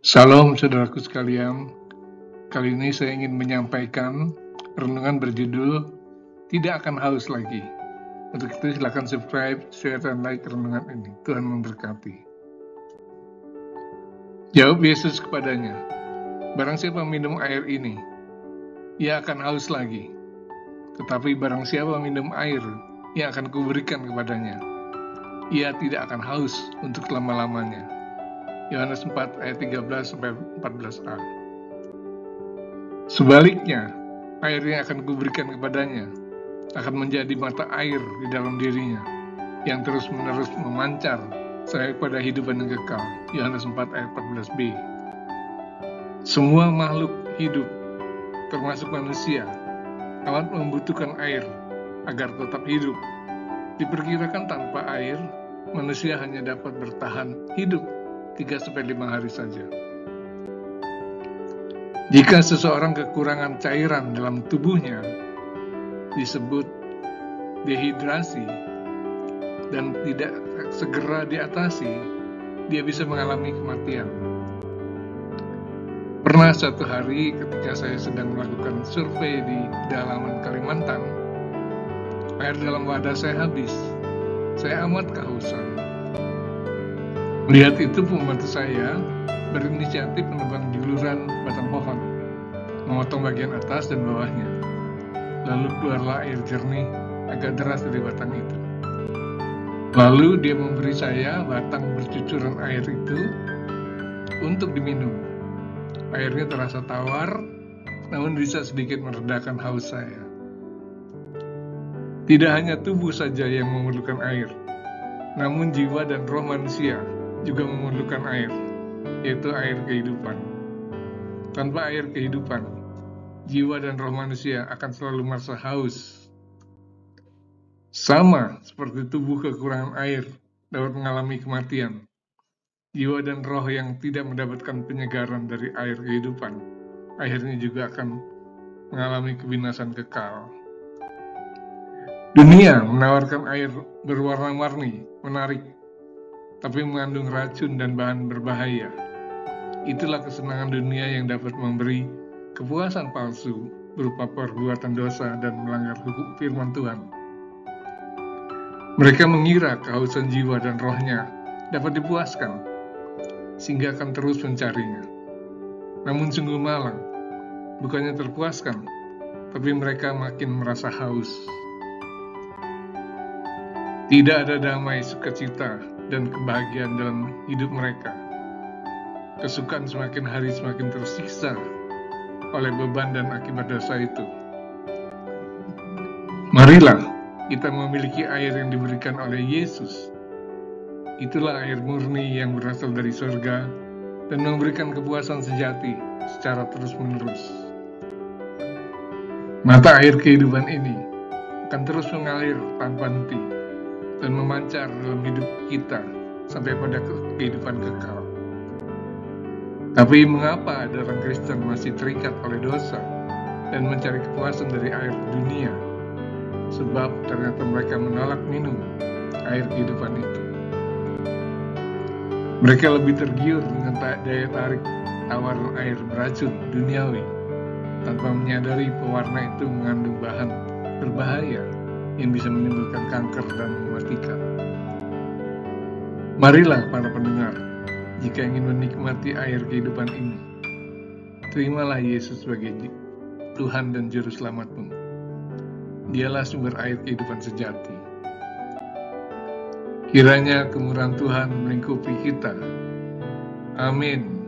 Shalom saudaraku sekalian, kali ini saya ingin menyampaikan renungan berjudul Tidak Akan Haus Lagi. Untuk itu silakan subscribe, share, dan like renungan ini. Tuhan memberkati. Jawab Yesus kepadanya, barang siapa minum air ini, ia akan haus lagi. Tetapi barang siapa minum air yang akan kuberikan kepadanya, ia tidak akan haus untuk selama-lamanya. Yohanes 4 ayat 13-14a. Sebaliknya, air yang akan kuberikan kepadanya akan menjadi mata air di dalam dirinya yang terus-menerus memancar sampai pada hidupan yang kekal. Yohanes 4 ayat 14b. Semua makhluk hidup, termasuk manusia, amat membutuhkan air agar tetap hidup. Diperkirakan tanpa air, manusia hanya dapat bertahan hidup 3-5 hari saja. Jika seseorang kekurangan cairan dalam tubuhnya, disebut dehidrasi, dan tidak segera diatasi, dia bisa mengalami kematian. Pernah suatu hari ketika saya sedang melakukan survei di pedalaman Kalimantan, air dalam wadah saya habis. Saya amat kehausan. Melihat itu, pembantu saya berinisiatif menebang juluran batang pohon, memotong bagian atas dan bawahnya. Lalu keluarlah air jernih agak deras dari batang itu. Lalu dia memberi saya batang bercucuran air itu untuk diminum. Airnya terasa tawar, namun bisa sedikit meredakan haus saya. Tidak hanya tubuh saja yang memerlukan air, namun jiwa dan roh manusia juga memerlukan air, yaitu air kehidupan. Tanpa air kehidupan, jiwa dan roh manusia akan selalu merasa haus. Sama seperti tubuh kekurangan air dapat mengalami kematian, jiwa dan roh yang tidak mendapatkan penyegaran dari air kehidupan akhirnya juga akan mengalami kebinasan kekal. Dunia menawarkan air berwarna-warni, menarik, tapi mengandung racun dan bahan berbahaya. Itulah kesenangan dunia yang dapat memberi kepuasan palsu berupa perbuatan dosa dan melanggar hukum firman Tuhan. Mereka mengira kehausan jiwa dan rohnya dapat dipuaskan, sehingga akan terus mencarinya. Namun sungguh malang, bukannya terpuaskan, tapi mereka makin merasa haus. Tidak ada damai, sukacita, dan kebahagiaan dalam hidup mereka. Kesukaan semakin hari semakin tersiksa oleh beban dan akibat dosa itu. Marilah kita memiliki air yang diberikan oleh Yesus. Itulah air murni yang berasal dari surga dan memberikan kepuasan sejati secara terus-menerus. Mata air kehidupan ini akan terus mengalir tanpa henti dan memancar dalam hidup kita sampai pada kehidupan kekal. Tapi mengapa ada orang Kristen masih terikat oleh dosa dan mencari kepuasan dari air dunia? Sebab ternyata mereka menolak minum air kehidupan itu. Mereka lebih tergiur dengan daya tarik tawar air beracun duniawi, tanpa menyadari pewarna itu mengandung bahan berbahaya yang bisa menimbulkan kanker dan mematikan. Marilah para pendengar, jika ingin menikmati air kehidupan ini, terimalah Yesus sebagai Tuhan dan Juru Selamatmu. Dialah sumber air kehidupan sejati. Kiranya kemurahan Tuhan melingkupi kita. Amin.